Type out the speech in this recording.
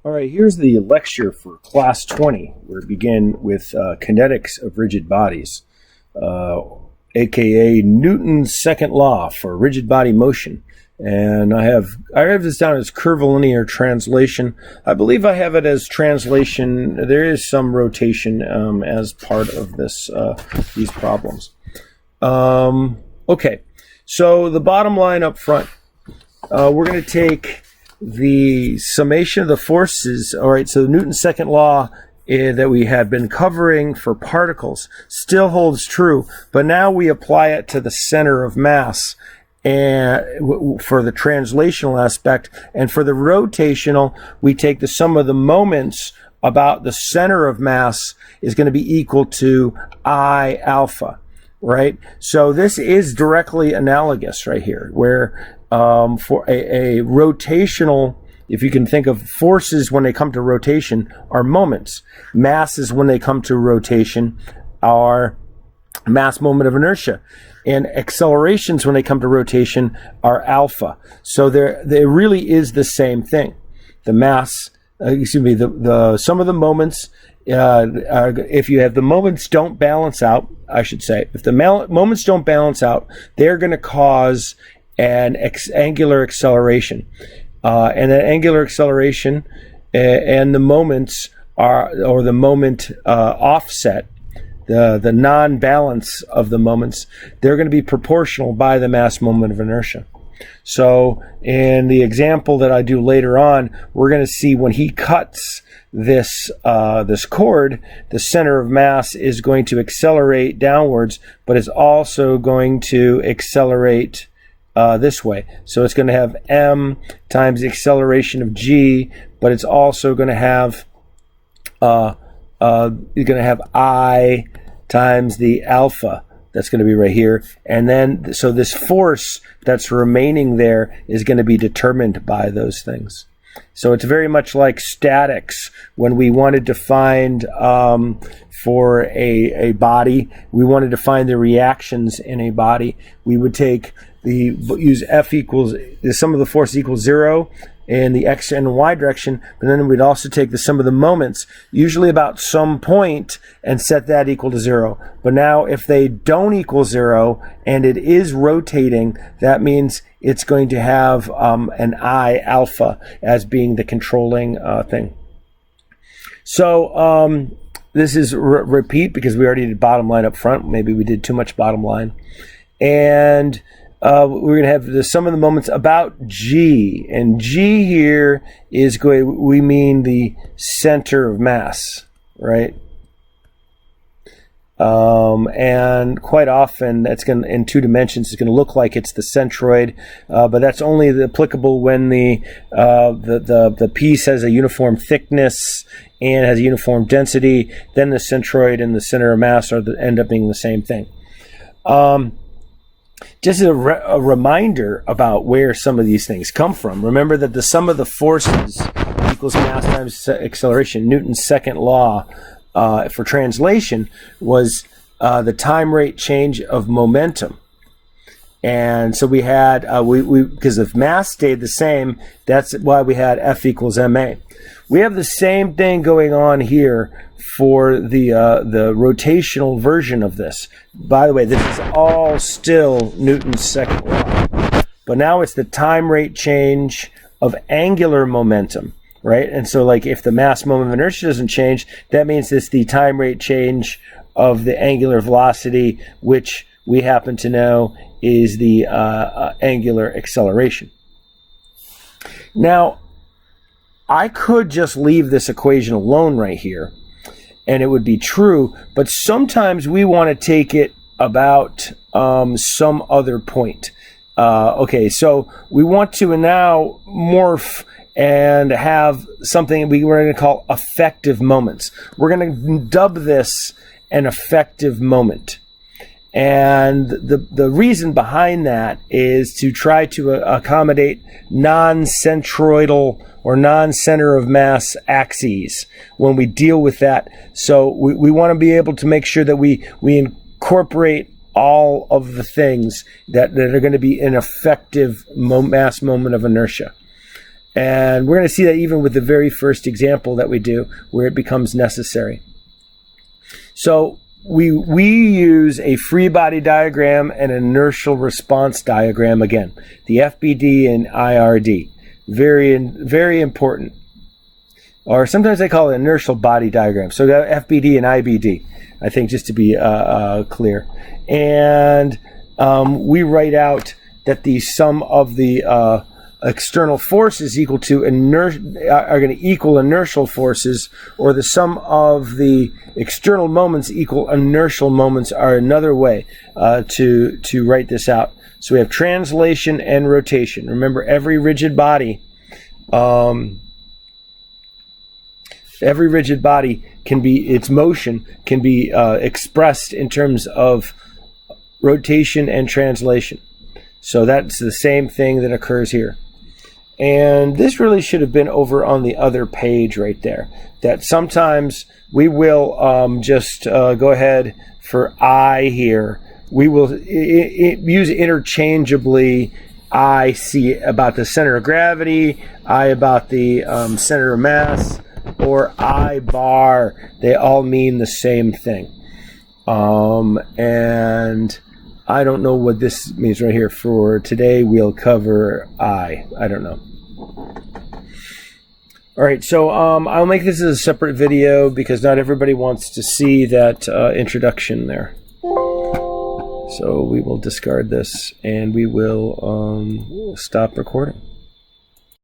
All right, here's the lecture for Class 20. We begin with Kinetics of Rigid Bodies, aka Newton's second law for rigid body motion. And I have this down as curvilinear translation. I believe I have it as translation. There is some rotation as part of this these problems. Okay, so the bottom line up front, we're going to take the summation of the forces. All right, so Newton's second law that we have been covering for particles still holds true, but now we apply it to the center of mass and for the translational aspect, and for the rotational, we take the sum of the moments about the center of mass is going to be equal to I alpha, right? So this is directly analogous right here, where for a rotational, if you can think of forces when they come to rotation, are moments. Masses when they come to rotation are mass moment of inertia. And accelerations when they come to rotation are alpha. So there really is the same thing. The mass, the sum of the moments, if you have the moments don't balance out, I should say, if the moments don't balance out, they're going to cause an angular acceleration. And that angular acceleration and the moments or the moment offset, the non-balance of the moments, they're going to be proportional by the mass moment of inertia. So in the example that I do later on, we're going to see when he cuts this cord, the center of mass is going to accelerate downwards, but it's also going to accelerate this way. So it's going to have m times the acceleration of g, but it's also going to have you're going to have I times the alpha. That's going to be right here. And then, so this force that's remaining there is going to be determined by those things. So it's very much like statics. When we wanted to find, for a body, we wanted to find the reactions in a body, we would use F equals, the sum of the force equals 0 in the X and Y direction, but then we'd also take the sum of the moments, usually about some point, and set that equal to 0. But now if they don't equal 0 and it is rotating, that means it's going to have an I alpha as being the controlling thing. So this is repeat because we already did bottom line up front. Maybe we did too much bottom line. And we're going to have the sum of the moments about G. And G here is we mean the center of mass, right? And quite often that's going to, in two dimensions, it's going to look like it's the centroid, but that's only applicable when the piece has a uniform thickness and has a uniform density. Then the centroid and the center of mass end up being the same thing. Just a reminder about where some of these things come from. Remember that the sum of the forces equals mass times acceleration. Newton's second law for translation was the time rate change of momentum. And so we had, because if mass stayed the same, that's why we had F equals ma. We have the same thing going on here for the rotational version of this. By the way, this is all still Newton's second law. But now it's the time rate change of angular momentum, right? And so like if the mass moment of inertia doesn't change, that means it's the time rate change of the angular velocity, which we happen to know is the angular acceleration. Now, I could just leave this equation alone right here, and it would be true, but sometimes we want to take it about some other point. Okay, so we want to now morph and have something we're going to call effective moments. We're going to dub this an effective moment. And the reason behind that is to try to accommodate non-centroidal or non-center of mass axes when we deal with that. So we want to be able to make sure that we incorporate all of the things that are going to be an effective mass moment of inertia. And we're going to see that even with the very first example that we do, where it becomes necessary. So we use a free body diagram and an inertial response diagram again. The FBD and IRD. Very important. Or sometimes they call it inertial body diagram. So we got FBD and IBD, I think, just to be clear. And we write out that the sum of the external forces equal to are going to equal inertial forces, or the sum of the external moments equal inertial moments are another way to write this out. So we have translation and rotation. Remember, every rigid body can be, its motion can be expressed in terms of rotation and translation. So that's the same thing that occurs here. And this really should have been over on the other page right there. That sometimes we will just go ahead for I here. We will use interchangeably I C about the center of gravity, I about the center of mass, or I bar. They all mean the same thing. And I don't know what this means right here. For today, we'll cover I don't know. All right, so I'll make this as a separate video because not everybody wants to see that introduction there. So we will discard this and we will stop recording.